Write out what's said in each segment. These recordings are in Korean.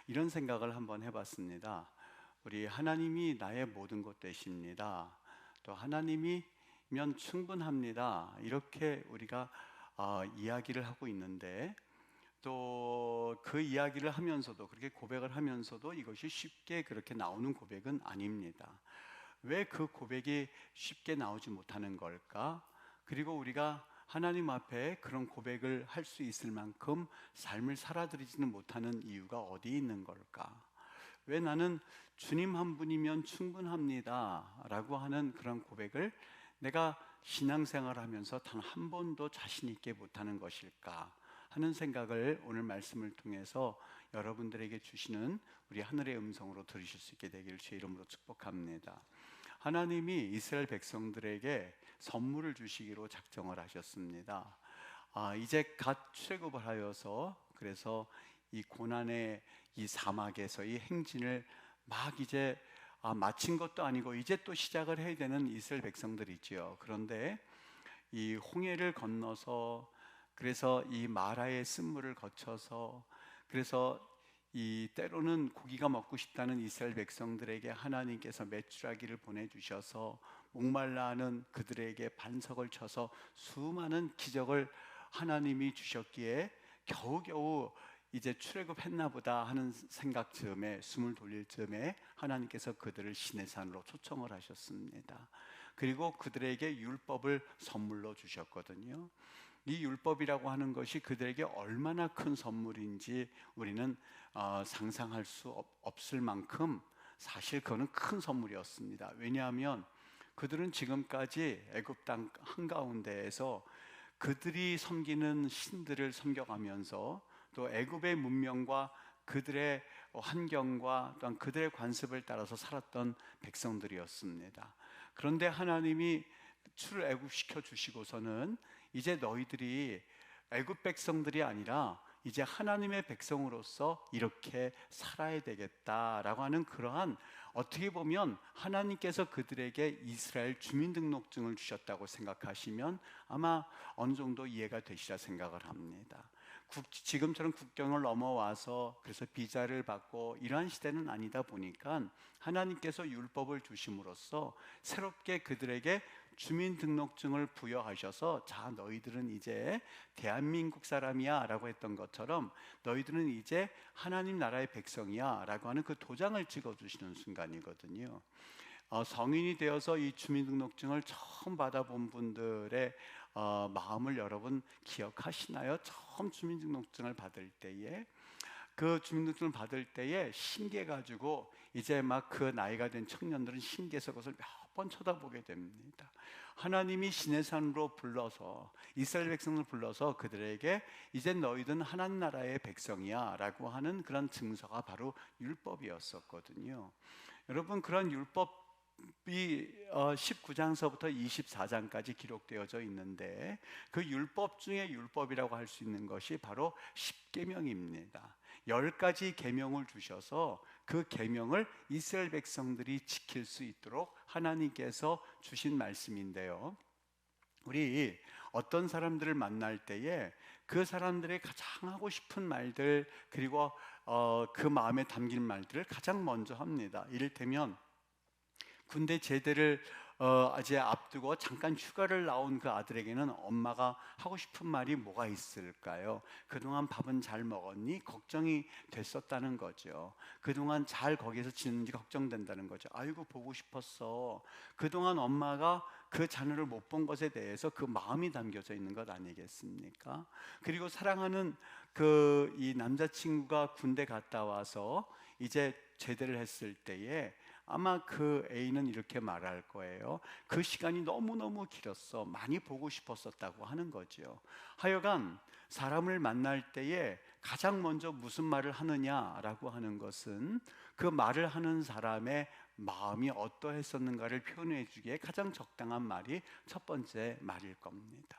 이런 생각을 한번 해봤습니다. 우리 하나님이 나의 모든 것 되십니다. 또 하나님이면 충분합니다. 이렇게 우리가 이야기를 하고 있는데, 또 그 이야기를 하면서도, 그렇게 고백을 하면서도 이것이 쉽게 그렇게 나오는 고백은 아닙니다. 왜 그 고백이 쉽게 나오지 못하는 걸까? 그리고 우리가 하나님 앞에 그런 고백을 할 수 있을 만큼 삶을 살아들이지는 못하는 이유가 어디 있는 걸까? 왜 나는 주님 한 분이면 충분합니다 라고 하는 그런 고백을 내가 신앙생활 하면서 단 한 번도 자신 있게 못하는 것일까 하는 생각을 오늘 말씀을 통해서 여러분들에게 주시는 우리 하늘의 음성으로 들으실 수 있게 되기를 주의 이름으로 축복합니다. 하나님이 이스라엘 백성들에게 선물을 주시기로 작정을 하셨습니다. 이제 갓 출애굽을 하여서, 그래서 이 고난의 이 사막에서의 행진을 막 이제 마친 것도 아니고 이제 또 시작을 해야 되는 이스라엘 백성들이지요. 그런데 이 홍해를 건너서, 그래서 이 마라의 쓴물을 거쳐서, 그래서 이 때로는 고기가 먹고 싶다는 이스라엘 백성들에게 하나님께서 메추라기를 보내주셔서 목말라 하는 그들에게 반석을 쳐서 수많은 기적을 하나님이 주셨기에 겨우겨우 이제 출애굽했나 보다 하는 생각 즈음에, 숨을 돌릴 즈음에 하나님께서 그들을 시내산으로 초청을 하셨습니다. 그리고 그들에게 율법을 선물로 주셨거든요. 이 율법이라고 하는 것이 그들에게 얼마나 큰 선물인지 우리는 상상할 수 없을 만큼 사실 그거는 큰 선물이었습니다. 왜냐하면 그들은 지금까지 애굽 땅 한가운데에서 그들이 섬기는 신들을 섬겨가면서 또 애굽의 문명과 그들의 환경과 또한 그들의 관습을 따라서 살았던 백성들이었습니다. 그런데 하나님이 출애굽시켜 주시고서는 이제 너희들이 애굽 백성들이 아니라 이제 하나님의 백성으로서 이렇게 살아야 되겠다라고 하는 그러한, 어떻게 보면 하나님께서 그들에게 이스라엘 주민등록증을 주셨다고 생각하시면 아마 어느 정도 이해가 되시라 생각을 합니다. 지금처럼 국경을 넘어와서 그래서 비자를 받고 이러한 시대는 아니다 보니까 하나님께서 율법을 주심으로써 새롭게 그들에게 주민등록증을 부여하셔서, 자, 너희들은 이제 대한민국 사람이야 라고 했던 것처럼 너희들은 이제 하나님 나라의 백성이야 라고 하는 그 도장을 찍어주시는 순간이거든요. 성인이 되어서 이 주민등록증을 처음 받아본 분들의 마음을 여러분 기억하시나요? 처음 주민등록증을 받을 때에, 그 주민등록증을 받을 때에 신기해가지고 이제 막 그 나이가 된 청년들은 신기해서 그것을 몇 번 쳐다보게 됩니다. 하나님이 시내산으로 불러서, 이스라엘 백성을 불러서 그들에게 이제 너희들은 하나님 나라의 백성이야 라고 하는 그런 증서가 바로 율법이었었거든요. 여러분, 그런 율법 이 19장서부터 24장까지 기록되어져 있는데, 그 율법 중에 율법이라고 할 수 있는 것이 바로 십계명입니다. 10가지 계명을 주셔서 그 계명을 이스라엘 백성들이 지킬 수 있도록 하나님께서 주신 말씀인데요, 우리 어떤 사람들을 만날 때에 그 사람들의 가장 하고 싶은 말들, 그리고 그 마음에 담긴 말들을 가장 먼저 합니다. 이를테면 군대 제대를 이제 앞두고 잠깐 휴가를 나온 그 아들에게는 엄마가 하고 싶은 말이 뭐가 있을까요? 그동안 밥은 잘 먹었니? 걱정이 됐었다는 거죠. 그동안 잘 거기에서 지냈는지 걱정된다는 거죠. 아이고, 보고 싶었어. 그동안 엄마가 그 자녀를 못 본 것에 대해서 그 마음이 담겨져 있는 것 아니겠습니까? 그리고 사랑하는 이 남자친구가 군대 갔다 와서 이제 제대를 했을 때에 아마 그 A는 이렇게 말할 거예요. 그 시간이 너무너무 길었어. 많이 보고 싶었었다고 하는 거죠. 하여간 사람을 만날 때에 가장 먼저 무슨 말을 하느냐라고 하는 것은 그 말을 하는 사람의 마음이 어떠했었는가를 표현해 주기에 가장 적당한 말이 첫 번째 말일 겁니다.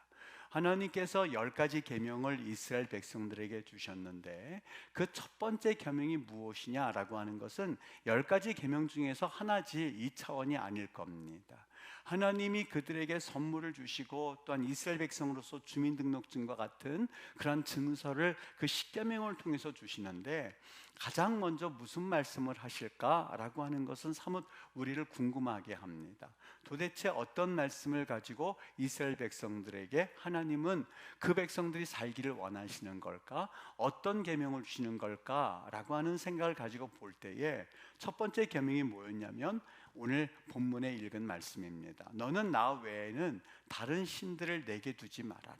하나님께서 10가지 계명을 이스라엘 백성들에게 주셨는데 그 첫 번째 계명이 무엇이냐라고 하는 것은 10가지 계명 중에서 하나지 2차원이 아닐 겁니다. 하나님이 그들에게 선물을 주시고 또한 이스라엘 백성으로서 주민등록증과 같은 그런 증서를 그 십계명을 통해서 주시는데 가장 먼저 무슨 말씀을 하실까라고 하는 것은 사뭇 우리를 궁금하게 합니다. 도대체 어떤 말씀을 가지고 이스라엘 백성들에게 하나님은 그 백성들이 살기를 원하시는 걸까? 어떤 계명을 주시는 걸까라고 하는 생각을 가지고 볼 때에 첫 번째 계명이 뭐였냐면 오늘 본문에 읽은 말씀입니다. 너는 나 외에는 다른 신들을 내게 두지 말아라.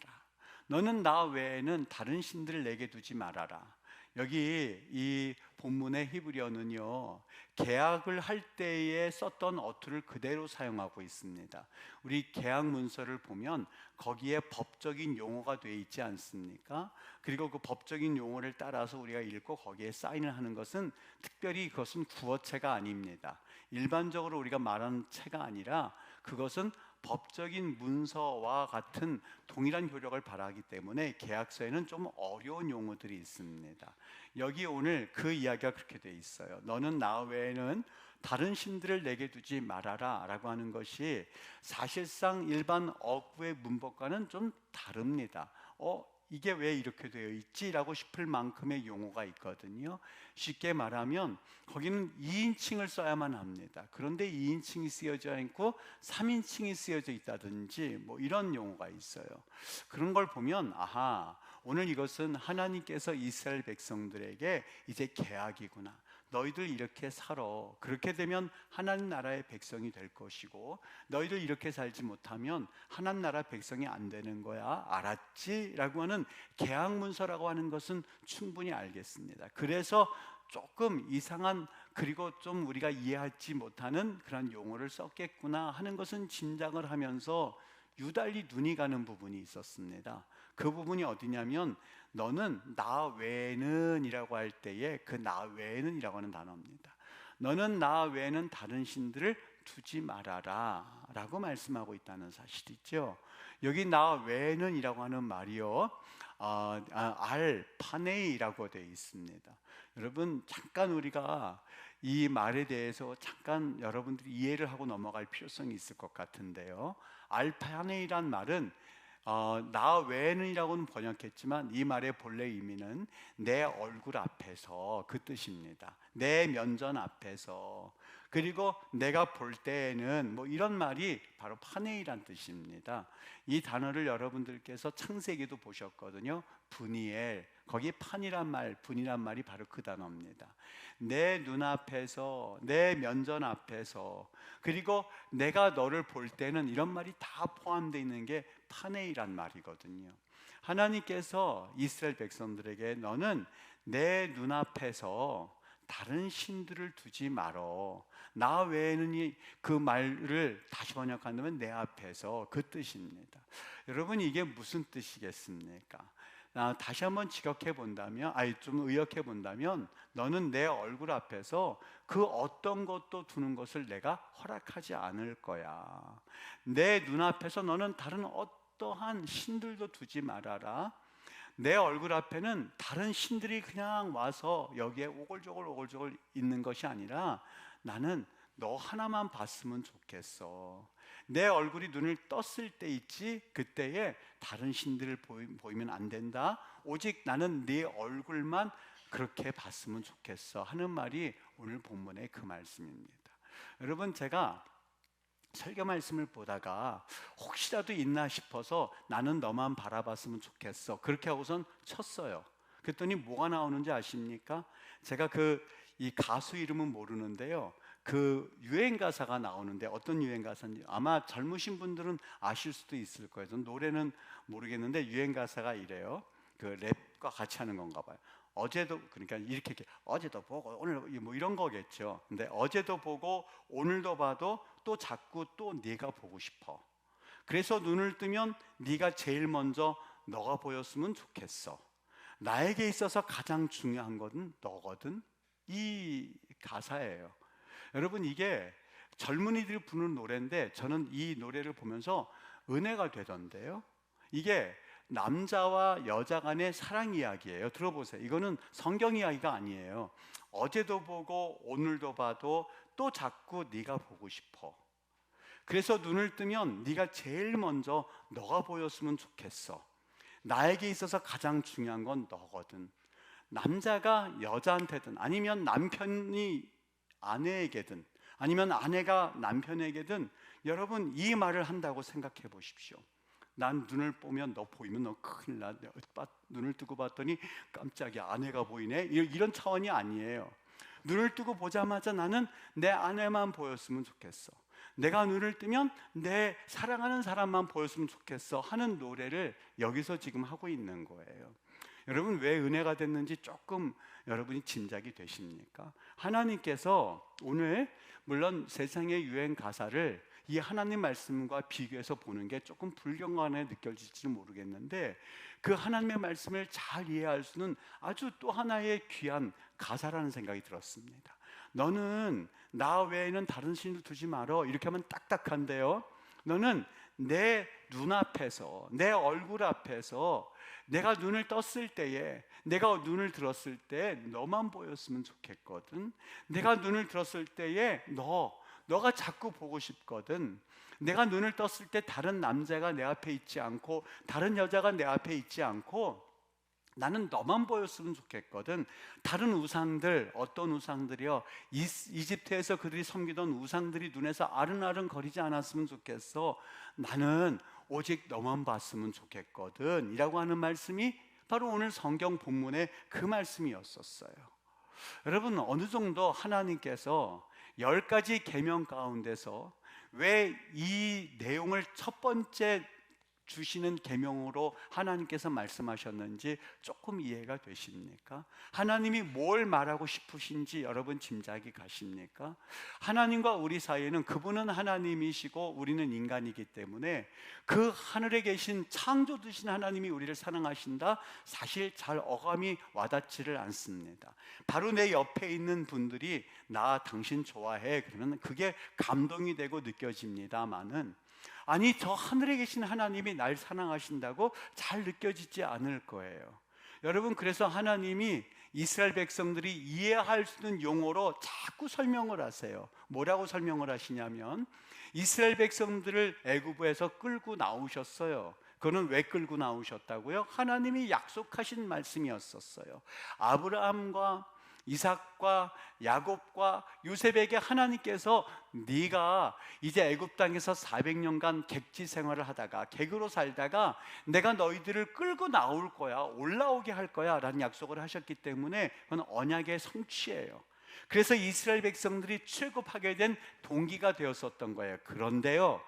너는 나 외에는 다른 신들을 내게 두지 말아라. 여기 이 본문의 히브리어는요, 계약을 할 때에 썼던 어투를 그대로 사용하고 있습니다. 우리 계약 문서를 보면 거기에 법적인 용어가 되어 있지 않습니까? 그리고 그 법적인 용어를 따라서 우리가 읽고 거기에 사인을 하는 것은 특별히 그것은 구어체가 아닙니다. 일반적으로 우리가 말하는 체가 아니라 그것은 법적인 문서와 같은 동일한 효력을 발하기 때문에 계약서에는 좀 어려운 용어들이 있습니다. 여기 오늘 그 이야기가 그렇게 돼 있어요. 너는 나 외에는 다른 신들을 내게 두지 말아라 라고 하는 것이 사실상 일반 어구의 문법과는 좀 다릅니다. 이게 왜 이렇게 되어 있지? 라고 싶을 만큼의 용어가 있거든요. 쉽게 말하면 거기는 2인칭을 써야만 합니다. 그런데 2인칭이 쓰여져 있고 3인칭이 쓰여져 있다든지 뭐 이런 용어가 있어요. 그런 걸 보면 아하, 오늘 이것은 하나님께서 이스라엘 백성들에게 이제 계약이구나. 너희들 이렇게 살아. 그렇게 되면 하나님 나라의 백성이 될 것이고 너희들 이렇게 살지 못하면 하나님 나라 백성이 안 되는 거야. 알았지? 라고 하는 계약문서라고 하는 것은 충분히 알겠습니다. 그래서 조금 이상한 그리고 좀 우리가 이해하지 못하는 그런 용어를 썼겠구나 하는 것은 짐작을 하면서 유달리 눈이 가는 부분이 있었습니다. 그 부분이 어디냐면 너는 나 외에는 이라고 할 때에 그 나 외에는 이라고 하는 단어입니다. 너는 나 외에는 다른 신들을 두지 말아라 라고 말씀하고 있다는 사실이죠. 여기 나 외에는 이라고 하는 말이요, 파네이라고 되어 있습니다. 여러분 잠깐 우리가 이 말에 대해서 잠깐 여러분들이 이해를 하고 넘어갈 필요성이 있을 것 같은데요. 알파네이란 말은 나 외에는 이라고는 번역했지만 이 말의 본래 의미는 내 얼굴 앞에서 그 뜻입니다. 내 면전 앞에서, 그리고 내가 볼 때에는 뭐 이런 말이 바로 파네이란 뜻입니다. 이 단어를 여러분들께서 창세기도 보셨거든요. 분이엘, 거기 판이란 말, 분이란 말이 바로 그 단어입니다. 내 눈앞에서, 내 면전 앞에서, 그리고 내가 너를 볼 때는, 이런 말이 다 포함되어 있는 게 파네이란 말이거든요. 하나님께서 이스라엘 백성들에게 너는 내 눈앞에서 다른 신들을 두지 말어. 나 외에는, 그 말을 다시 번역한다면 내 앞에서, 그 뜻입니다. 여러분 이게 무슨 뜻이겠습니까? 다시 한번 지적해 본다면, 좀 의역해 본다면, 너는 내 얼굴 앞에서 그 어떤 것도 두는 것을 내가 허락하지 않을 거야. 내 눈앞에서 너는 다른 어떠한 신들도 두지 말아라. 내 얼굴 앞에는 다른 신들이 그냥 와서 여기에 오글조글 있는 것이 아니라 나는 너 하나만 봤으면 좋겠어. 내 얼굴이 눈을 떴을 때 있지, 그때에 다른 신들을 보이면 안 된다. 오직 나는 네 얼굴만 그렇게 봤으면 좋겠어 하는 말이 오늘 본문의 그 말씀입니다. 여러분 제가 설교 말씀을 보다가 혹시라도 있나 싶어서 나는 너만 바라봤으면 좋겠어 그렇게 하고선 쳤어요. 그랬더니 뭐가 나오는지 아십니까? 제가 이 가수 이름은 모르는데요, 그 유행 가사가 나오는데 어떤 유행 가사인지 아마 젊으신 분들은 아실 수도 있을 거예요. 전 노래는 모르겠는데 유행 가사가 이래요. 그 랩과 같이 하는 건가 봐요. 어제도, 그러니까 이렇게 어제도 보고 오늘 뭐 이런 거겠죠. 근데 어제도 보고 오늘도 봐도 또 자꾸 또 네가 보고 싶어. 그래서 눈을 뜨면 네가 제일 먼저 너가 보였으면 좋겠어. 나에게 있어서 가장 중요한 것은 너거든. 이 가사예요. 여러분 이게 젊은이들이 부르는 노래인데 저는 이 노래를 보면서 은혜가 되던데요. 이게 남자와 여자 간의 사랑 이야기예요. 들어보세요. 이거는 성경 이야기가 아니에요. 어제도 보고 오늘도 봐도 또 자꾸 네가 보고 싶어. 그래서 눈을 뜨면 네가 제일 먼저 너가 보였으면 좋겠어. 나에게 있어서 가장 중요한 건 너거든. 남자가 여자한테든 아니면 남편이 아내에게든 아니면 아내가 남편에게든 여러분 이 말을 한다고 생각해 보십시오. 난 눈을 보면 너 보이면 너 큰일 나. 눈을 뜨고 봤더니 깜짝이야 아내가 보이네. 이런 차원이 아니에요. 눈을 뜨고 보자마자 나는 내 아내만 보였으면 좋겠어. 내가 눈을 뜨면 내 사랑하는 사람만 보였으면 좋겠어 하는 노래를 여기서 지금 하고 있는 거예요. 여러분 왜 은혜가 됐는지 조금 여러분이 짐작이 되십니까? 하나님께서 오늘 물론 세상의 유행 가사를 이 하나님 말씀과 비교해서 보는 게 조금 불경건해 느껴질지 모르겠는데 그 하나님의 말씀을 잘 이해할 수는 아주 또 하나의 귀한 가사라는 생각이 들었습니다. 너는 나 외에는 다른 신을 두지 말어. 이렇게 하면 딱딱한데요, 너는 내 눈앞에서 내 얼굴 앞에서 내가 눈을 떴을 때에 내가 눈을 들었을 때 너만 보였으면 좋겠거든. 내가 눈을 들었을 때에 너가 자꾸 보고 싶거든. 내가 눈을 떴을 때 다른 남자가 내 앞에 있지 않고 다른 여자가 내 앞에 있지 않고 나는 너만 보였으면 좋겠거든. 다른 우상들, 어떤 우상들이요, 이집트에서 그들이 섬기던 우상들이 눈에서 아른아른 거리지 않았으면 좋겠어. 나는 오직 너만 봤으면 좋겠거든 이라고 하는 말씀이 바로 오늘 성경 본문의 그 말씀이었었어요. 여러분 어느 정도 하나님께서 10가지 계명 가운데서 왜 이 내용을 첫 번째 주시는 계명으로 하나님께서 말씀하셨는지 조금 이해가 되십니까? 하나님이 뭘 말하고 싶으신지 여러분 짐작이 가십니까? 하나님과 우리 사이에는 그분은 하나님이시고 우리는 인간이기 때문에 그 하늘에 계신 창조주신 하나님이 우리를 사랑하신다, 사실 잘 어감이 와닿지를 않습니다. 바로 내 옆에 있는 분들이 나 당신 좋아해 그러면 그게 감동이 되고 느껴집니다마는 아니 저 하늘에 계신 하나님이 날 사랑하신다고 잘 느껴지지 않을 거예요. 여러분 그래서 하나님이 이스라엘 백성들이 이해할 수 있는 용어로 자꾸 설명을 하세요. 뭐라고 설명을 하시냐면 이스라엘 백성들을 애굽에서 끌고 나오셨어요. 그거는 왜 끌고 나오셨다고요? 하나님이 약속하신 말씀이었었어요. 아브라함과 이삭과 야곱과 요셉에게 하나님께서 네가 이제 애굽 땅에서 400년간 객지 생활을 하다가 객으로 살다가 내가 너희들을 끌고 나올 거야, 올라오게 할 거야 라는 약속을 하셨기 때문에 그건 언약의 성취예요. 그래서 이스라엘 백성들이 출굽하게 된 동기가 되었었던 거예요. 그런데요,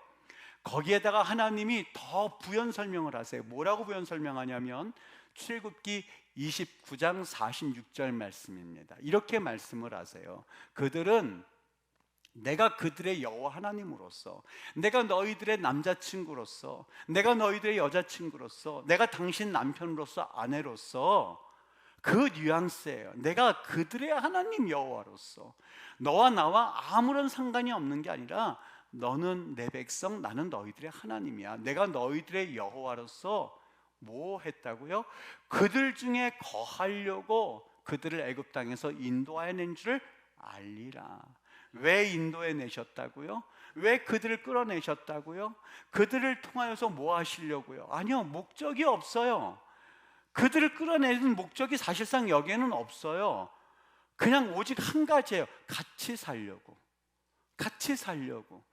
거기에다가 하나님이 더 부연 설명을 하세요. 뭐라고 부연 설명하냐면 출굽기 29장 46절 말씀입니다. 이렇게 말씀을 하세요. 그들은 내가 그들의 여호와 하나님으로서, 내가 너희들의 남자친구로서, 내가 너희들의 여자친구로서, 내가 당신 남편으로서, 아내로서, 그 뉘앙스예요. 내가 그들의 하나님 여호와로서 너와 나와 아무런 상관이 없는 게 아니라 너는 내 백성, 나는 너희들의 하나님이야. 내가 너희들의 여호와로서 뭐 했다고요? 그들 중에 거하려고 그들을 애굽 땅에서 인도하여 낸 줄을 알리라. 왜 인도해 내셨다고요? 왜 그들을 끌어내셨다고요? 그들을 통하여서 뭐 하시려고요? 아니요, 목적이 없어요. 그들을 끌어내는 목적이 사실상 여기에는 없어요. 그냥 오직 한 가지예요. 같이 살려고. 같이 살려고.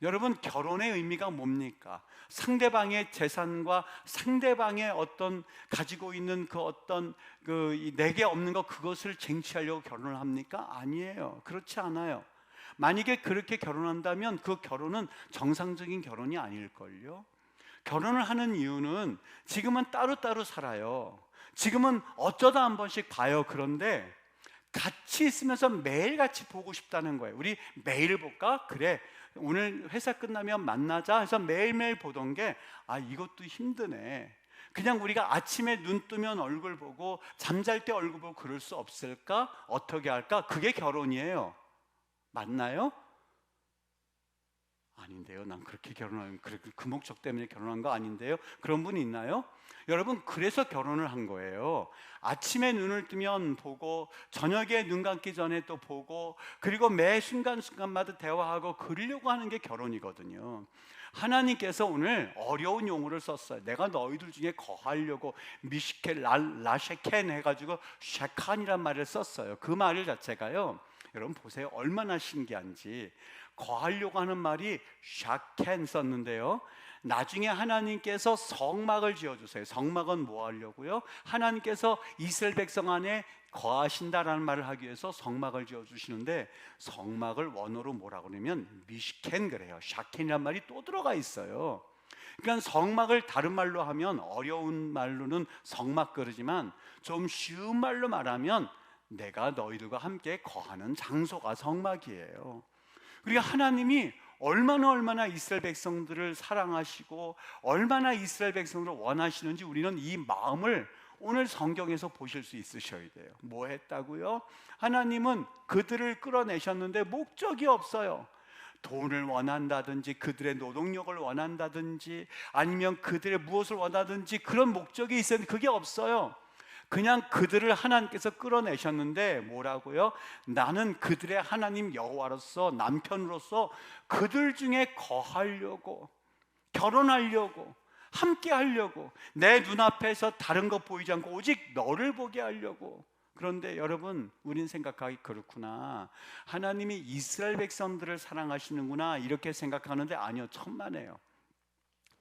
여러분 결혼의 의미가 뭡니까? 상대방의 재산과 상대방의 어떤 가지고 있는 그 어떤 내게 없는 것, 그것을 쟁취하려고 결혼을 합니까? 아니에요. 그렇지 않아요. 만약에 그렇게 결혼한다면 그 결혼은 정상적인 결혼이 아닐걸요. 결혼을 하는 이유는 지금은 따로따로 살아요. 지금은 어쩌다 한 번씩 봐요. 그런데 같이 있으면서 매일 같이 보고 싶다는 거예요. 우리 매일 볼까? 그래, 오늘 회사 끝나면 만나자 해서 매일매일 보던 게 이것도 힘드네. 그냥 우리가 아침에 눈 뜨면 얼굴 보고 잠잘 때 얼굴 보고 그럴 수 없을까? 어떻게 할까? 그게 결혼이에요. 맞나요? 아닌데요. 난 그렇게 결혼한 그 목적 때문에 결혼한 거 아닌데요. 그런 분이 있나요? 여러분, 그래서 결혼을 한 거예요. 아침에 눈을 뜨면 보고, 저녁에 눈 감기 전에 또 보고, 그리고 매 순간순간마다 대화하고 그러려고 하는 게 결혼이거든요. 하나님께서 오늘 어려운 용어를 썼어요. 내가 너희들 중에 거하려고 미시켈 라셰켄 해가지고 셰칸이란 말을 썼어요. 그 말 자체가요, 여러분 보세요, 얼마나 신기한지. 거하려고 하는 말이 샤켄 썼는데요, 나중에 하나님께서 성막을 지어주세요. 성막은 뭐 하려고요? 하나님께서 이스라엘 백성 안에 거하신다라는 말을 하기 위해서 성막을 지어주시는데, 성막을 원어로 뭐라고 그러면 미시켄 그래요. 샤켄이란 말이 또 들어가 있어요. 그러니까 성막을 다른 말로 하면, 어려운 말로는 성막 그러지만 좀 쉬운 말로 말하면 내가 너희들과 함께 거하는 장소가 성막이에요. 그러니까 하나님이 얼마나 이스라엘 백성들을 사랑하시고 얼마나 이스라엘 백성들을 원하시는지 우리는 이 마음을 오늘 성경에서 보실 수 있으셔야 돼요. 뭐 했다고요? 하나님은 그들을 끌어내셨는데 목적이 없어요. 돈을 원한다든지 그들의 노동력을 원한다든지 아니면 그들의 무엇을 원하든지 그런 목적이 있었는데 그게 없어요. 그냥 그들을 하나님께서 끌어내셨는데 뭐라고요? 나는 그들의 하나님 여호와로서, 남편으로서 그들 중에 거하려고, 결혼하려고, 함께 하려고, 내 눈앞에서 다른 것 보이지 않고 오직 너를 보게 하려고. 그런데 여러분, 우린 생각하기 그렇구나, 하나님이 이스라엘 백성들을 사랑하시는구나 이렇게 생각하는데 아니요, 천만에요.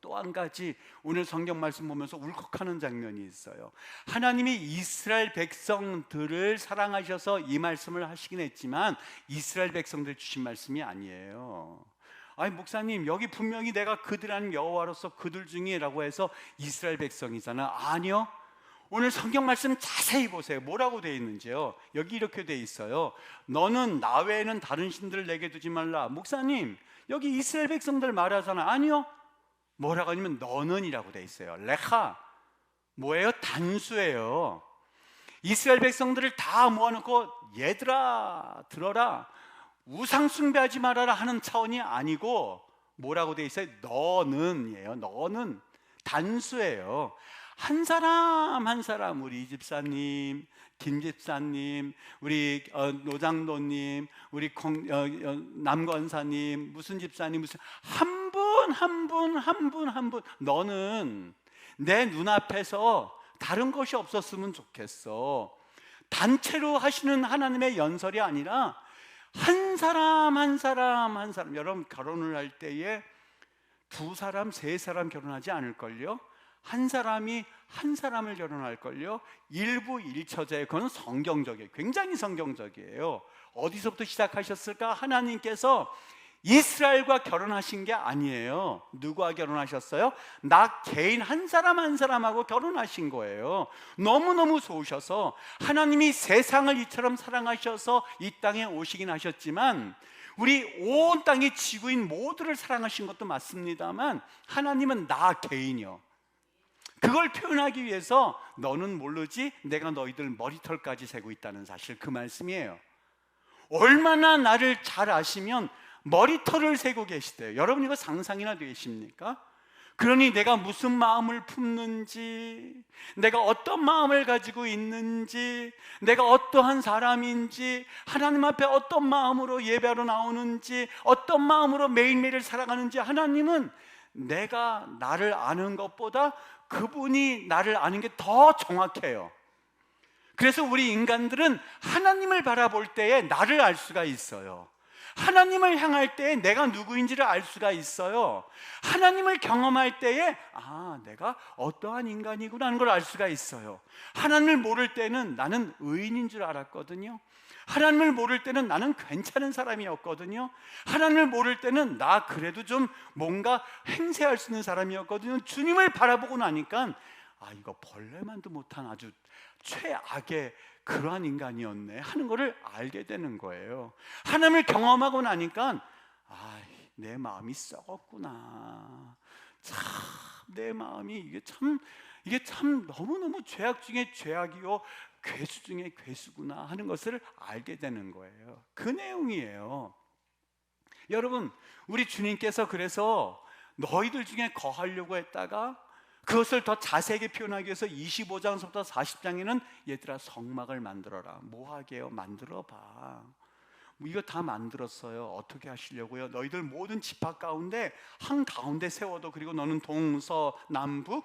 또 한 가지 오늘 성경 말씀 보면서 울컥하는 장면이 있어요. 하나님이 이스라엘 백성들을 사랑하셔서 이 말씀을 하시긴 했지만 이스라엘 백성들 주신 말씀이 아니에요. 아니 목사님, 여기 분명히 내가 그들 하나님 여호와로서 그들 중이라고 해서 이스라엘 백성이잖아. 아니요, 오늘 성경 말씀 자세히 보세요. 뭐라고 되어 있는지요. 여기 이렇게 되어 있어요. 너는 나 외에는 다른 신들을 내게 두지 말라. 목사님, 여기 이스라엘 백성들 말하잖아. 아니요, 뭐라고 하냐면 너는이라고 돼 있어요. 레카 뭐예요? 단수예요. 이스라엘 백성들을 다 모아놓고 얘들아 들어라, 우상 숭배하지 말아라 하는 차원이 아니고 뭐라고 돼 있어요? 너는이에요. 너는 단수예요. 한 사람 한 사람, 우리 이 집사님, 김 집사님, 우리 노장도님, 우리 남권사님, 무슨 집사님, 무슨 한 분, 너는 내 눈앞에서 다른 것이 없었으면 좋겠어. 단체로 하시는 하나님의 연설이 아니라 한 사람 한 사람 한 사람. 여러분, 결혼을 할 때에 두 사람, 세 사람 결혼하지 않을걸요? 한 사람이 한 사람을 결혼할걸요? 일부일처제예요. 그건 성경적이에요. 굉장히 성경적이에요. 어디서부터 시작하셨을까? 하나님께서 이스라엘과 결혼하신 게 아니에요. 누구와 결혼하셨어요? 나 개인 한 사람 한 사람하고 결혼하신 거예요. 너무너무 좋으셔서 하나님이 세상을 이처럼 사랑하셔서 이 땅에 오시긴 하셨지만 우리 온 땅의 지구인 모두를 사랑하신 것도 맞습니다만 하나님은 나 개인이요, 그걸 표현하기 위해서 너는 모르지 내가 너희들 머리털까지 세고 있다는 사실, 그 말씀이에요. 얼마나 나를 잘 아시면 머리털을 세고 계시대요. 여러분, 이거 상상이나 되십니까? 그러니 내가 무슨 마음을 품는지, 내가 어떤 마음을 가지고 있는지, 내가 어떠한 사람인지, 하나님 앞에 어떤 마음으로 예배하러 나오는지, 어떤 마음으로 매일매일을 살아가는지, 하나님은 내가 나를 아는 것보다 그분이 나를 아는 게 더 정확해요. 그래서 우리 인간들은 하나님을 바라볼 때에 나를 알 수가 있어요. 하나님을 향할 때에 내가 누구인지를 알 수가 있어요. 하나님을 경험할 때에 내가 어떠한 인간이구나 하는 걸 알 수가 있어요. 하나님을 모를 때는 나는 의인인 줄 알았거든요. 하나님을 모를 때는 나는 괜찮은 사람이었거든요. 하나님을 모를 때는 나 그래도 좀 뭔가 행세할 수 있는 사람이었거든요. 주님을 바라보고 나니까 이거 벌레만도 못한 아주 최악의 그러한 인간이었네 하는 것을 알게 되는 거예요. 하나님을 경험하고 나니까 내 마음이 썩었구나. 참 내 마음이 이게 참 너무너무 죄악 중에 죄악이요 괴수 중에 괴수구나 하는 것을 알게 되는 거예요. 그 내용이에요. 여러분, 우리 주님께서 그래서 너희들 중에 거하려고 했다가 그것을 더 자세하게 표현하기 위해서 25장서부터 40장에는 얘들아 성막을 만들어라. 뭐 하게요? 만들어봐. 이거 다 만들었어요. 어떻게 하시려고요? 너희들 모든 지파 가운데 한가운데 세워도, 그리고 너는 동서남북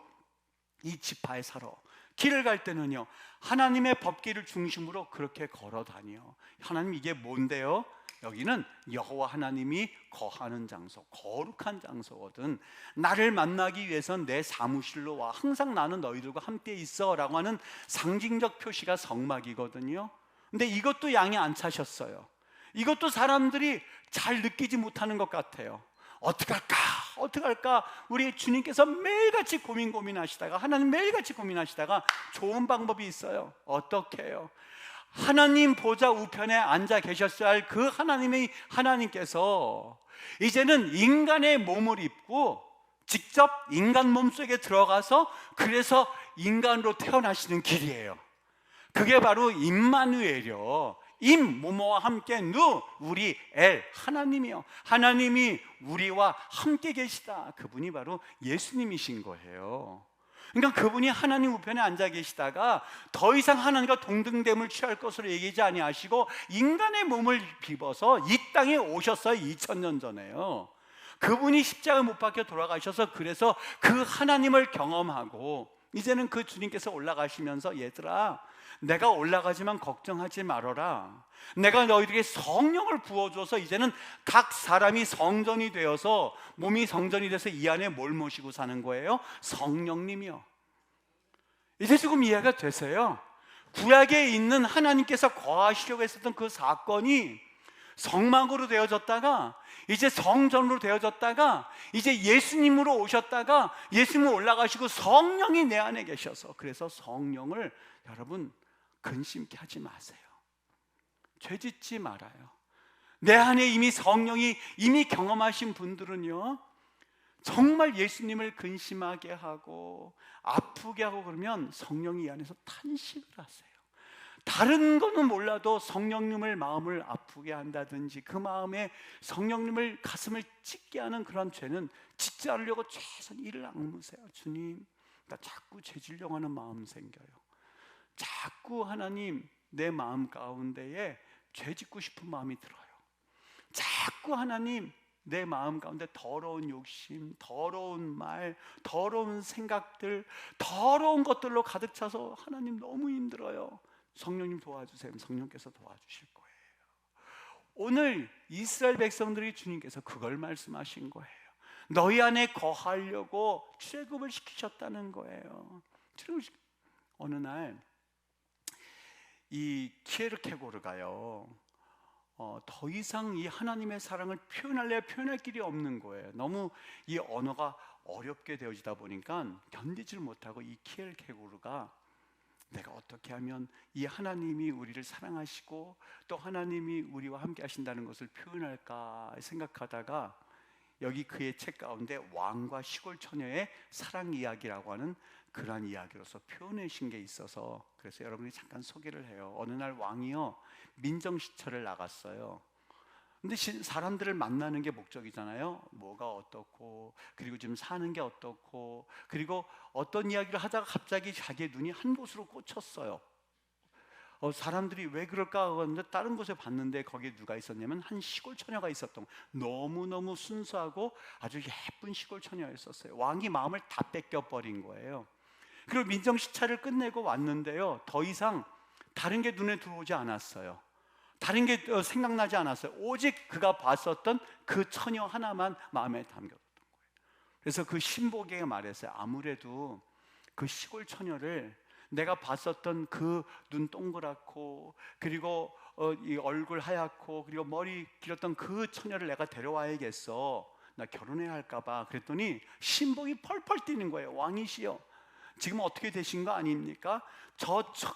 이 지파에 살아. 길을 갈 때는요 하나님의 법궤를 중심으로 그렇게 걸어 다녀. 하나님, 이게 뭔데요? 여기는 여호와 하나님이 거하는 장소, 거룩한 장소거든. 나를 만나기 위해선 내 사무실로 와. 항상 나는 너희들과 함께 있어 라고 하는 상징적 표시가 성막이거든요. 근데 이것도 양이 안 차셨어요. 이것도 사람들이 잘 느끼지 못하는 것 같아요. 어떻게 할까? 어떻게 할까? 우리 주님께서 매일같이 고민하시다가, 하나님 매일같이 고민하시다가 좋은 방법이 있어요. 어떻게 해요? 하나님 보좌 우편에 앉아 계셨어야 할 그 하나님께서 이제는 인간의 몸을 입고 직접 인간 몸속에 들어가서, 그래서 인간으로 태어나시는 길이에요. 그게 바로 임마누엘이요. 임 모모와 함께 누 우리 엘 하나님이요. 하나님이 우리와 함께 계시다. 그분이 바로 예수님이신 거예요. 그러니까 그분이 하나님 우편에 앉아 계시다가 더 이상 하나님과 동등됨을 취할 것으로 얘기하지 아니하시고 인간의 몸을 입어서 이 땅에 오셨어요. 2000년 전에요. 그분이 십자가 못 박혀 돌아가셔서, 그래서 그 하나님을 경험하고 이제는 그 주님께서 올라가시면서 얘들아 내가 올라가지만 걱정하지 말아라. 내가 너희들에게 성령을 부어줘서 이제는 각 사람이 성전이 되어서, 몸이 성전이 돼서 이 안에 뭘 모시고 사는 거예요? 성령님이요. 이제 조금 이해가 되세요? 구약에 있는 하나님께서 거하시려고 했었던 그 사건이 성막으로 되어졌다가 이제 성전으로 되어졌다가 이제 예수님으로 오셨다가 예수님 올라가시고 성령이 내 안에 계셔서, 그래서 성령을 여러분 근심케 하지 마세요. 죄짓지 말아요. 내 안에 이미 성령이 이미 경험하신 분들은요 정말 예수님을 근심하게 하고 아프게 하고 그러면 성령이 이 안에서 탄식을 하세요. 다른 거는 몰라도 성령님을 마음을 아프게 한다든지 그 마음에 성령님을 가슴을 찢게 하는 그런 죄는 짓지 않으려고 최선 이를 악무세요. 주님, 나 자꾸 죄지려고 하는 마음 생겨요. 자꾸 하나님 내 마음 가운데에 죄 짓고 싶은 마음이 들어요. 자꾸 하나님 내 마음 가운데 더러운 욕심, 더러운 말, 더러운 생각들, 더러운 것들로 가득 차서 하나님 너무 힘들어요. 성령님 도와주세요. 성령께서 도와주실 거예요. 오늘 이스라엘 백성들이 주님께서 그걸 말씀하신 거예요. 너희 안에 거하려고 출애굽을 시키셨다는 거예요. 어느 날 이 키에르케고르가요 더 이상 이 하나님의 사랑을 표현할 길이 없는 거예요. 너무 이 언어가 어렵게 되어지다 보니까 견디질 못하고 이 키에르케고르가 내가 어떻게 하면 이 하나님이 우리를 사랑하시고 또 하나님이 우리와 함께 하신다는 것을 표현할까 생각하다가 여기 그의 책 가운데 왕과 시골 처녀의 사랑 이야기라고 하는 그러한 이야기로서 표현하신 게 있어서, 그래서 여러분이 잠깐 소개를 해요. 어느 날 왕이요 민정시철을 나갔어요. 근데 사람들을 만나는 게 목적이잖아요. 뭐가 어떻고, 그리고 지금 사는 게 어떻고, 그리고 어떤 이야기를 하다가 갑자기 자기의 눈이 한 곳으로 꽂혔어요. 사람들이 왜 그럴까 하는데 다른 곳에 봤는데 거기에 누가 있었냐면 한 시골 처녀가 있었던, 너무너무 순수하고 아주 예쁜 시골 처녀였었어요. 왕이 마음을 다 뺏겨버린 거예요. 그리고 민정시찰을 끝내고 왔는데요 더 이상 다른 게 눈에 들어오지 않았어요. 다른 게 생각나지 않았어요. 오직 그가 봤었던 그 처녀 하나만 마음에 담겼던 거예요. 그래서 그 신복에게 말했어요. 아무래도 그 시골 처녀를, 내가 봤었던 그 눈 동그랗고 그리고 이 얼굴 하얗고 그리고 머리 길었던 그 처녀를 내가 데려와야겠어. 나 결혼해야 할까 봐. 그랬더니 신복이 펄펄 뛰는 거예요. 왕이시여, 지금 어떻게 되신 거 아닙니까?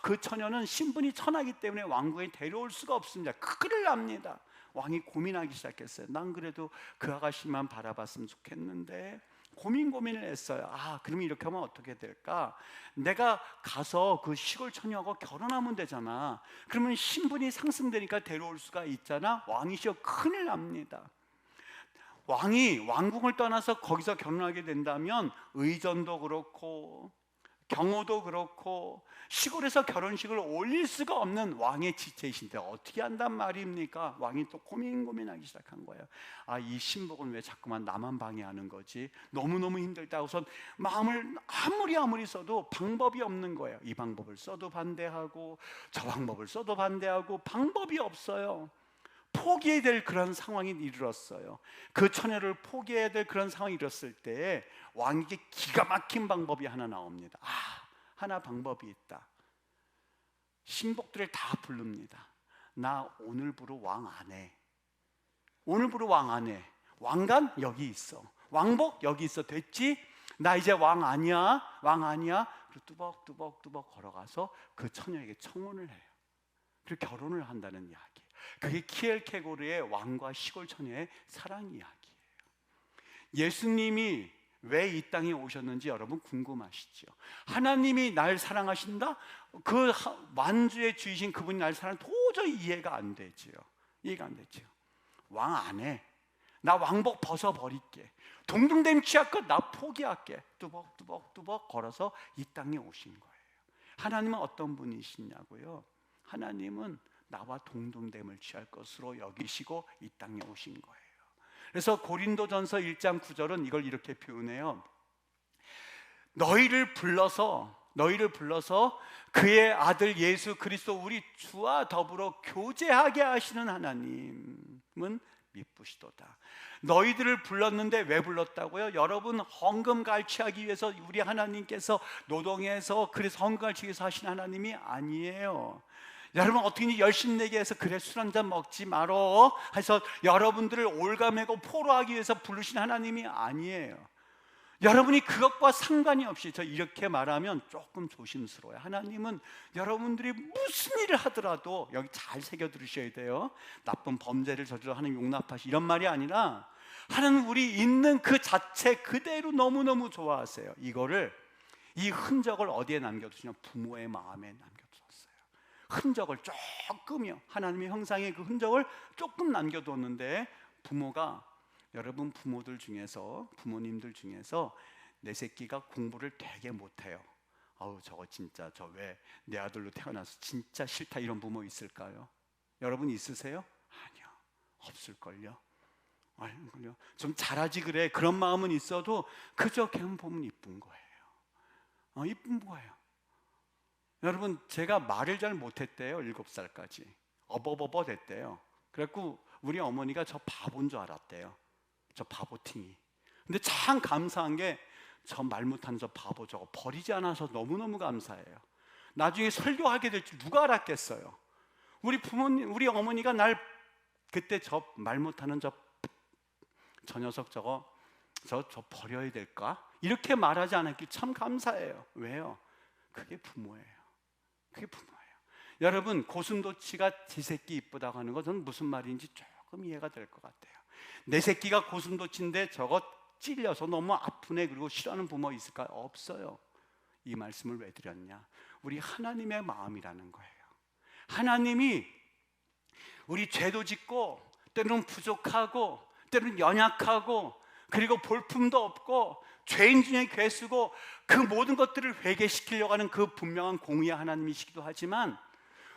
그 처녀는 신분이 천하기 때문에 왕궁에 데려올 수가 없습니다. 큰일 납니다. 왕이 고민하기 시작했어요. 난 그래도 그 아가씨만 바라봤으면 좋겠는데 고민을 했어요. 그러면 이렇게 하면 어떻게 될까? 내가 가서 그 시골 처녀하고 결혼하면 되잖아. 그러면 신분이 상승되니까 데려올 수가 있잖아. 왕이시여, 큰일 납니다. 왕이 왕궁을 떠나서 거기서 결혼하게 된다면 의전도 그렇고 경호도 그렇고 시골에서 결혼식을 올릴 수가 없는 왕의 지체이신데 어떻게 한단 말입니까? 왕이 또 고민하기 시작한 거예요. 아, 이 신복은 왜 자꾸만 나만 방해하는 거지? 너무너무 힘들다. 우선 마음을 아무리 써도 방법이 없는 거예요. 이 방법을 써도 반대하고 저 방법을 써도 반대하고 방법이 없어요. 포기해야 될 그런 상황이 이르렀어요. 그 처녀를 포기해야 될 그런 상황이 이뤘을 때 왕에게 기가 막힌 방법이 하나 나옵니다. 하나 방법이 있다. 신복들을 다 부릅니다. 나 오늘부로 왕 안 해. 오늘부로 왕 안 해. 왕관 여기 있어. 왕복 여기 있어. 됐지? 나 이제 왕 아니야. 왕 아니야. 그리고 뚜벅뚜벅 걸어가서 그 처녀에게 청혼을 해요. 그리고 결혼을 한다는 이야기. 그게 키엘케고르의 왕과 시골 처녀의 사랑 이야기예요. 예수님이 왜 이 땅에 오셨는지 여러분 궁금하시죠? 하나님이 날 사랑하신다? 그 만주의 주이신 그분이 날 사랑 도저히 이해가 안 되지요. 이해가 안 되죠. 왕 안 해. 나 왕복 벗어버릴게. 동등됨 취할것 나 포기할게. 뚜벅뚜벅 걸어서 이 땅에 오신 거예요. 하나님은 어떤 분이시냐고요? 하나님은 나와 동등됨을 취할 것으로 여기시고 이 땅에 오신 거예요. 그래서 고린도전서 1장 9절은 이걸 이렇게 표현해요. 너희를 불러서 그의 아들 예수 그리스도 우리 주와 더불어 교제하게 하시는 하나님은 미쁘시도다. 너희들을 불렀는데 왜 불렀다고요? 여러분 헌금 갈취하기 위해서 우리 하나님께서 노동해서 그래서 헌금 갈취하기 위해서 하신 하나님이 아니에요. 여러분 어떻게 열심 내게 해서 그래 술 한잔 먹지 말어 해서 여러분들을 올가매고 포로하기 위해서 부르신 하나님이 아니에요. 여러분이 그것과 상관이 없이, 저 이렇게 말하면 조금 조심스러워요. 하나님은 여러분들이 무슨 일을 하더라도, 여기 잘 새겨 들으셔야 돼요. 나쁜 범죄를 저질러 하나님 용납하시 이런 말이 아니라 하나님 우리 있는 그 자체 그대로 너무너무 좋아하세요. 이 흔적을 어디에 남겨두시냐? 부모의 마음에 남겨두셨어요. 흔적을 조금이요, 하나님의 형상의 그 흔적을 조금 남겨뒀는데, 부모가, 여러분 부모님들 중에서 내 새끼가 공부를 되게 못해요. 아우 저거 진짜 저 왜 내 아들로 태어나서 진짜 싫다, 이런 부모 있을까요? 여러분 있으세요? 아니요, 없을걸요. 좀 잘하지 그래, 그런 마음은 있어도 그저 걔만 보면 이쁜 거예요. 이쁜 거예요. 여러분 제가 말을 잘 못했대요. 7살까지 어버버버 됐대요. 그래갖고 우리 어머니가 저 바보인 줄 알았대요. 저 바보팅이. 근데 참 감사한 게 저 말 못하는 저 바보 저거 버리지 않아서 너무너무 감사해요. 나중에 설교하게 될 줄 누가 알았겠어요. 우리 어머니가 날 그때 저 말 못하는 저 녀석 저 버려야 될까? 이렇게 말하지 않았길 참 감사해요. 왜요? 그게 부모예요. 여러분 고슴도치가 지 새끼 이쁘다고 하는 것은 무슨 말인지 조금 이해가 될 것 같아요. 내 새끼가 고슴도치인데 저거 찔려서 너무 아프네 그리고 싫어하는 부모 있을까요? 없어요. 이 말씀을 왜 드렸냐? 우리 하나님의 마음이라는 거예요. 하나님이 우리 죄도 짓고 때로는 부족하고 때로는 연약하고 그리고 볼품도 없고 죄인 중에 괴수고 그 모든 것들을 회개시키려고 하는 그 분명한 공의의 하나님이시기도 하지만,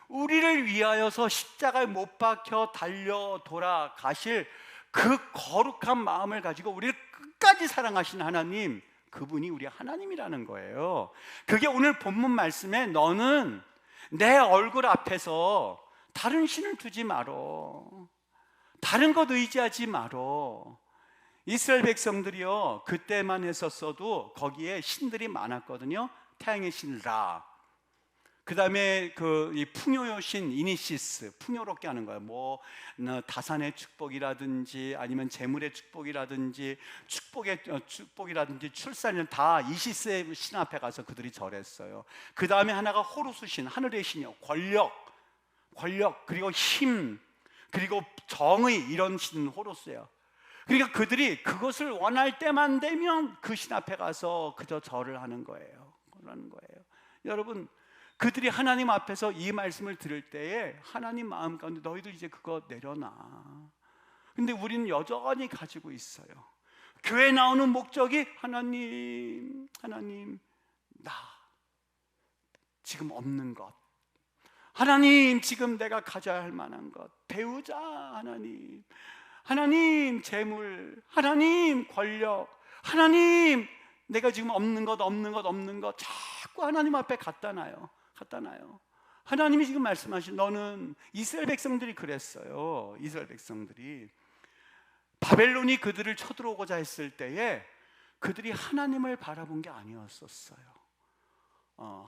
우리를 위하여서 십자가에 못 박혀 달려 돌아가실 그 거룩한 마음을 가지고 우리를 끝까지 사랑하신 하나님, 그분이 우리 하나님이라는 거예요. 그게 오늘 본문 말씀에 너는 내 얼굴 앞에서 다른 신을 두지 말어, 다른 것 의지하지 말어. 이스라엘 백성들이요, 그때만 했었어도 거기에 신들이 많았거든요. 태양의 신 라, 그 다음에 이 풍요의 신 이니시스, 풍요롭게 하는 거예요. 다산의 축복이라든지 아니면 재물의 축복이라든지 축복이라든지 출산을 다 이시스의 신 앞에 가서 그들이 절했어요. 그 다음에 하나가 호루스 신, 하늘의 신이요. 권력 그리고 힘 그리고 정의, 이런 신 호루스예요. 그러니까 그들이 그것을 원할 때만 되면 그 신 앞에 가서 그저 절을 하는 거예요. 여러분 그들이 하나님 앞에서 이 말씀을 들을 때에 하나님 마음 가운데 너희들 이제 그거 내려놔. 근데 우리는 여전히 가지고 있어요. 교회 나오는 목적이 하나님, 나 지금 없는 것, 하나님 지금 내가 가져야 할 만한 것, 배우자 하나님 재물, 하나님 권력, 하나님 내가 지금 없는 것 자꾸 하나님 앞에 갖다 놔요. 하나님이 지금 말씀하신, 너는, 이스라엘 백성들이 그랬어요. 이스라엘 백성들이 바벨론이 그들을 쳐들어오고자 했을 때에 그들이 하나님을 바라본 게 아니었었어요.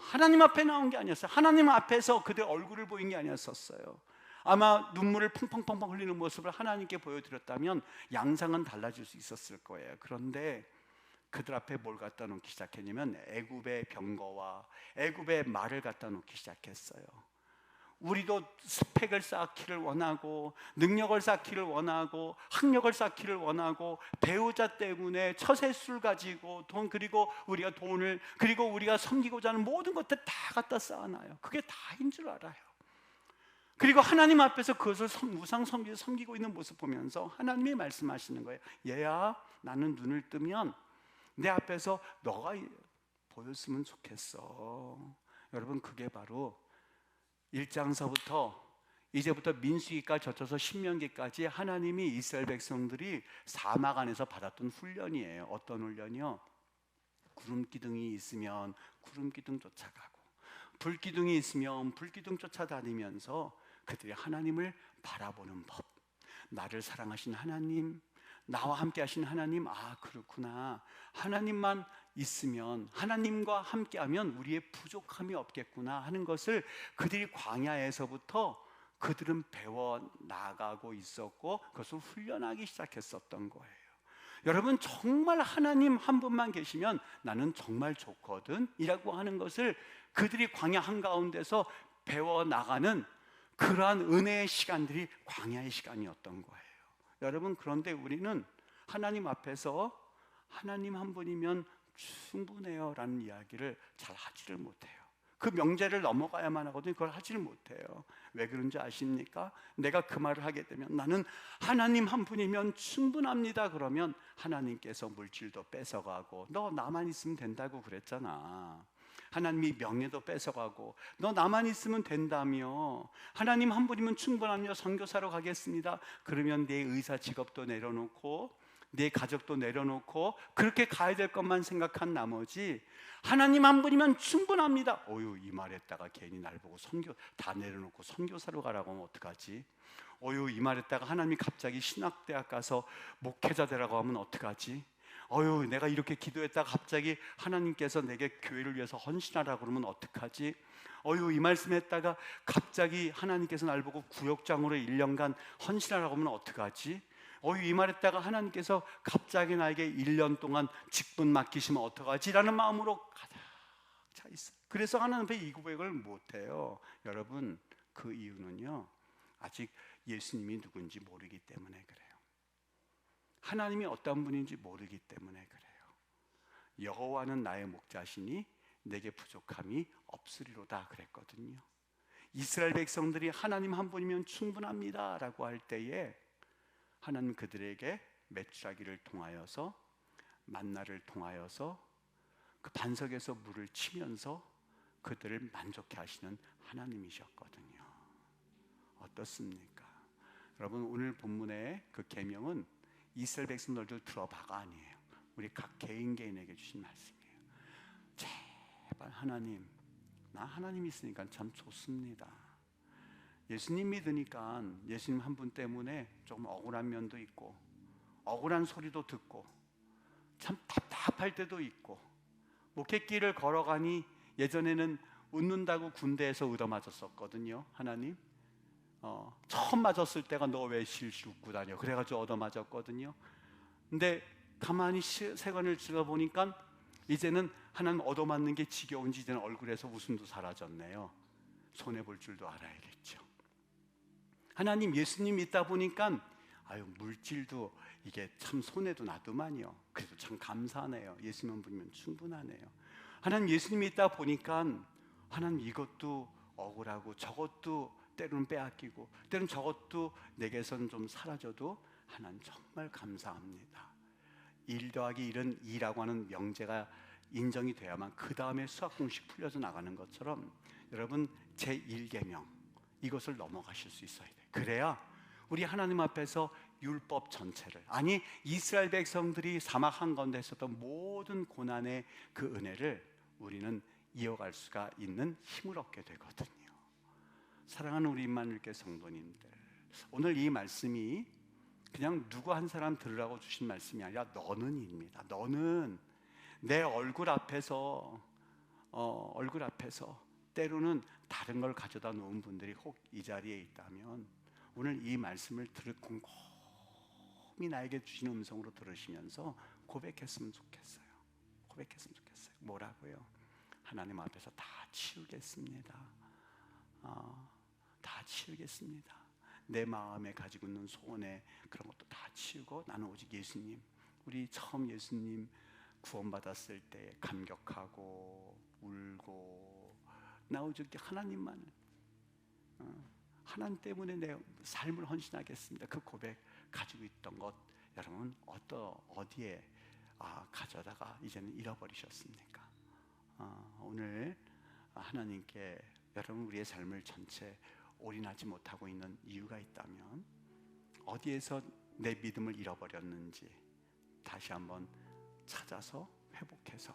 하나님 앞에 나온 게 아니었어요. 하나님 앞에서 그들 얼굴을 보인 게 아니었었어요. 아마 눈물을 펑펑펑펑 흘리는 모습을 하나님께 보여드렸다면 양상은 달라질 수 있었을 거예요. 그런데 그들 앞에 뭘 갖다 놓기 시작했냐면 애굽의 병거와 애굽의 말을 갖다 놓기 시작했어요. 우리도 스펙을 쌓기를 원하고, 능력을 쌓기를 원하고, 학력을 쌓기를 원하고, 배우자 때문에 처세술 가지고 돈, 그리고 우리가 돈을, 그리고 우리가 섬기고자 하는 모든 것들 다 갖다 쌓아놔요. 그게 다인 줄 알아요. 그리고 하나님 앞에서 그것을 우상 섬기고 있는 모습 보면서 하나님이 말씀하시는 거예요. 얘야, 나는 눈을 뜨면 내 앞에서 너가 보였으면 좋겠어. 여러분, 그게 바로 1장서부터 이제부터 민수기까지 거쳐서 신명기까지 하나님이 이스라엘 백성들이 사막 안에서 받았던 훈련이에요. 어떤 훈련이요? 구름 기둥이 있으면 구름 기둥 쫓아가고, 불 기둥이 있으면 불 기둥 쫓아다니면서 그들이 하나님을 바라보는 법, 나를 사랑하신 하나님, 나와 함께 하신 하나님, 아 그렇구나, 하나님만 있으면, 하나님과 함께하면 우리의 부족함이 없겠구나 하는 것을 그들이 광야에서부터 그들은 배워 나가고 있었고, 그것을 훈련하기 시작했었던 거예요. 여러분, 정말 하나님 한 분만 계시면 나는 정말 좋거든 이라고 하는 것을 그들이 광야 한가운데서 배워 나가는 그러한 은혜의 시간들이 광야의 시간이었던 거예요. 여러분, 그런데 우리는 하나님 앞에서 하나님 한 분이면 충분해요 라는 이야기를 잘 하지를 못해요. 그 명제를 넘어가야만 하거든요. 그걸 하지를 못해요. 왜 그런지 아십니까? 내가 그 말을 하게 되면, 나는 하나님 한 분이면 충분합니다 그러면 하나님께서 물질도 뺏어가고, 너 나만 있으면 된다고 그랬잖아. 하나님이 명예도 뺏어가고, 너 나만 있으면 된다며, 하나님 한 분이면 충분하며 선교사로 가겠습니다 그러면 내 의사 직업도 내려놓고 내 가족도 내려놓고 그렇게 가야 될 것만 생각한 나머지, 하나님 한 분이면 충분합니다, 어휴 이 말했다가 괜히 날 보고 선교 다 내려놓고 선교사로 가라고 하면 어떡하지? 어휴 이 말했다가 하나님이 갑자기 신학대학 가서 목회자 되라고 하면 어떡하지? 어휴 내가 이렇게 기도했다가 갑자기 하나님께서 내게 교회를 위해서 헌신하라고 그러면 어떡하지? 어휴 이 말씀했다가 갑자기 하나님께서 날 보고 구역장으로 1년간 헌신하라고 하면 어떡하지? 어휴 이 말했다가 하나님께서 갑자기 나에게 1년 동안 직분 맡기시면 어떡하지? 라는 마음으로 가득 차 있어요. 그래서 하나님 앞에 이 고백을 못해요. 여러분, 그 이유는요, 아직 예수님이 누군지 모르기 때문에 그래요. 하나님이 어떤 분인지 모르기 때문에 그래요. 여호와는 나의 목자시니 내게 부족함이 없으리로다 그랬거든요. 이스라엘 백성들이 하나님 한 분이면 충분합니다 라고 할 때에 하나님 그들에게 메추라기를 통하여서, 만나를 통하여서 그 반석에서 물을 치면서 그들을 만족해 하시는 하나님이셨거든요. 어떻습니까? 여러분, 오늘 본문의 그 계명은 이스라엘 백성들도 들어봐가 아니에요. 우리 각 개인에게 주신 말씀이에요. 제발 하나님, 나 하나님 있으니까 참 좋습니다. 예수님 믿으니까 예수님 한 분 때문에 좀 억울한 면도 있고, 억울한 소리도 듣고, 참 답답할 때도 있고, 목회길을 걸어가니 예전에는 웃는다고 군대에서 얻어맞았었거든요. 하나님, 처음 맞았을 때가 너 왜 실실 웃고 다녀? 그래가지고 얻어맞았거든요. 근데 가만히 세관을 지켜보니까 이제는 하나님 얻어맞는 게 지겨운지 이제는 얼굴에서 웃음도 사라졌네요. 손해볼 줄도 알아야겠죠. 하나님, 예수님 믿다 보니까 아유 물질도 이게 참 손해도 나도만요. 그래도 참 감사하네요. 예수님 한 분이면 충분하네요. 하나님, 예수님 믿다 보니까 하나님 이것도 억울하고 저것도 때로는 빼앗기고 때로는 저것도 내게선 좀 사라져도 하나님 정말 감사합니다. 1 더하기 1은 2라고 하는 명제가 인정이 돼야만 그 다음에 수학 공식 풀려서 나가는 것처럼 여러분 제1계명 이것을 넘어가실 수 있어야 돼요. 그래야 우리 하나님 앞에서 율법 전체를, 아니 이스라엘 백성들이 사막 한가운데 있었던 모든 고난의 그 은혜를 우리는 이어갈 수가 있는 힘을 얻게 되거든요. 사랑하는 우리 임마누엘교회 성도님들, 오늘 이 말씀이 그냥 누구 한 사람 들으라고 주신 말씀이 아니라 너는입니다. 너는 내 얼굴 앞에서 때로는 다른 걸 가져다 놓은 분들이 혹 이 자리에 있다면 오늘 이 말씀을 곰곰이 나에게 주신 음성으로 들으시면서 고백했으면 좋겠어요. 뭐라고요? 하나님 앞에서 다 치우겠습니다. 다 치우겠습니다. 내 마음에 가지고 있는 소원에 그런 것도 다 치우고 나는 오직 예수님, 우리 처음 예수님 구원받았을 때 감격하고 울고 나 오직 하나님만, 하나님 때문에 내 삶을 헌신하겠습니다. 그 고백 가지고 있던 것 여러분 어디에 가져다가 이제는 잃어버리셨습니까? 오늘 하나님께 여러분 우리의 삶을 전체 올인하지 못하고 있는 이유가 있다면 어디에서 내 믿음을 잃어버렸는지 다시 한번 찾아서 회복해서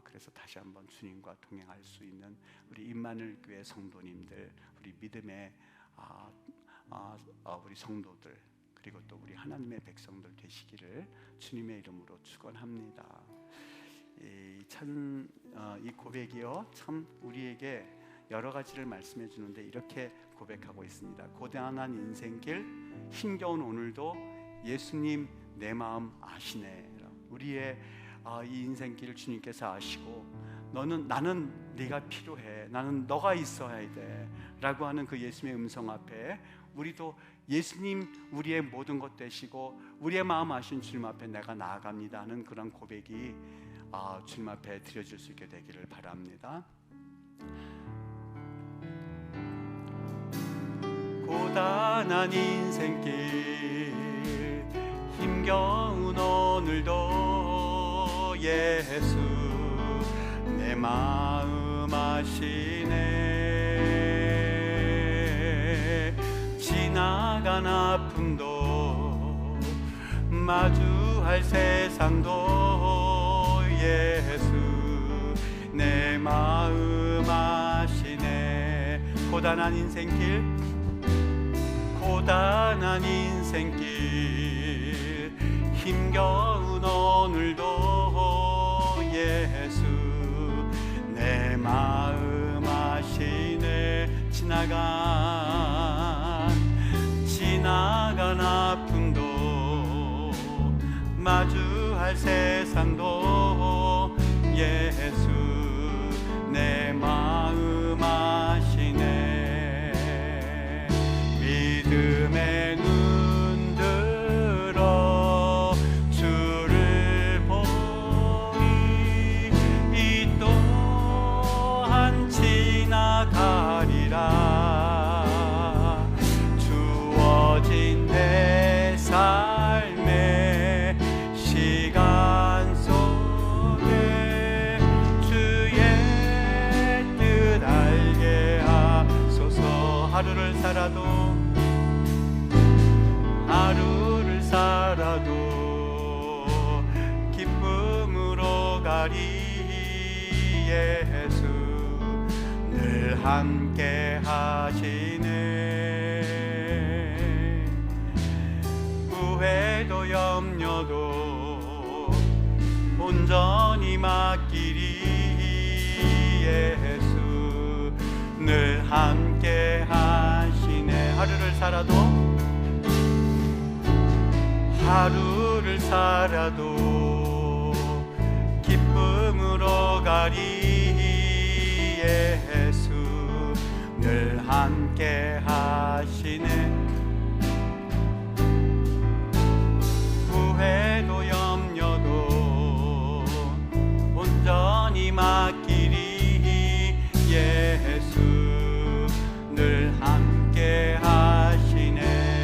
그래서 다시 한번 주님과 동행할 수 있는 우리 임마누엘 교회 성도님들, 우리 믿음의 우리 성도들, 그리고 또 우리 하나님의 백성들 되시기를 주님의 이름으로 축원합니다. 이 고백이요 참 우리에게 여러 가지를 말씀해 주는데 이렇게 고백하고 있습니다. 고단한 인생길 힘겨운 오늘도 예수님 내 마음 아시네. 우리의 이 인생길을 주님께서 아시고 나는 네가 필요해, 나는 너가 있어야 돼 라고 하는 그 예수님의 음성 앞에 우리도 예수님 우리의 모든 것 되시고 우리의 마음 아신 주님 앞에 내가 나아갑니다 하는 그런 고백이 주님 앞에 드려질 수 있게 되기를 바랍니다. 고단한 인생길 힘겨운 오늘도 예수 내 마음 아시네. 지나간 아픔도 마주할 세상도 예수 내 마음 아시네. 고단한 인생길 힘겨운 오늘도 예수 내 마음 아시네. 지나간 아픔도 마주할 세상도 예수 내 마음 아시네. 믿음의 눈 들어 주를 보니 이 또한 지나가리라. 주어진 내 삶의 시간 속에 주의 뜻 알게 하소서. 하루를 살아도 기쁨으로 가리. 예수 늘 함께 하시네. 후회도 염려도 온전히 맡기리. 예수 늘 함께 하시네. 하루를 살아도 기쁨으로 가리. 예수 늘 함께 하시네. 후회도 염려도 온전히 맡기리. 예수 늘 함께 하시네.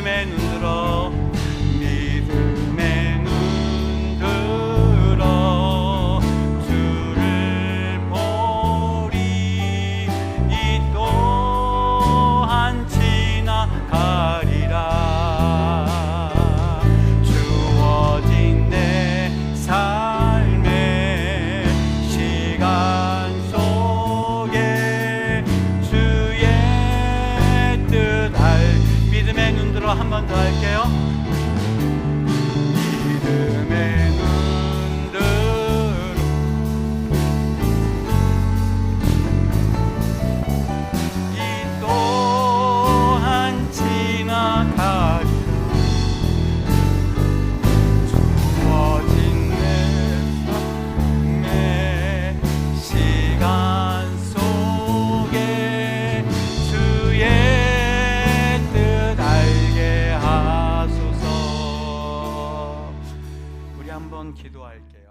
믿음의 눈 들어 믿음의 눈 들어 주를 보리 이 또한 지나가리라 주어진 내 삶의 시간 속에 주의 뜻 믿음의 눈 들어 한 번 더 할게요. 믿음의 눈 들어 이 또한 지나가리라 주어진 내 삶의 시간 속에 주의 하소서. 우리 한번 기도할게요.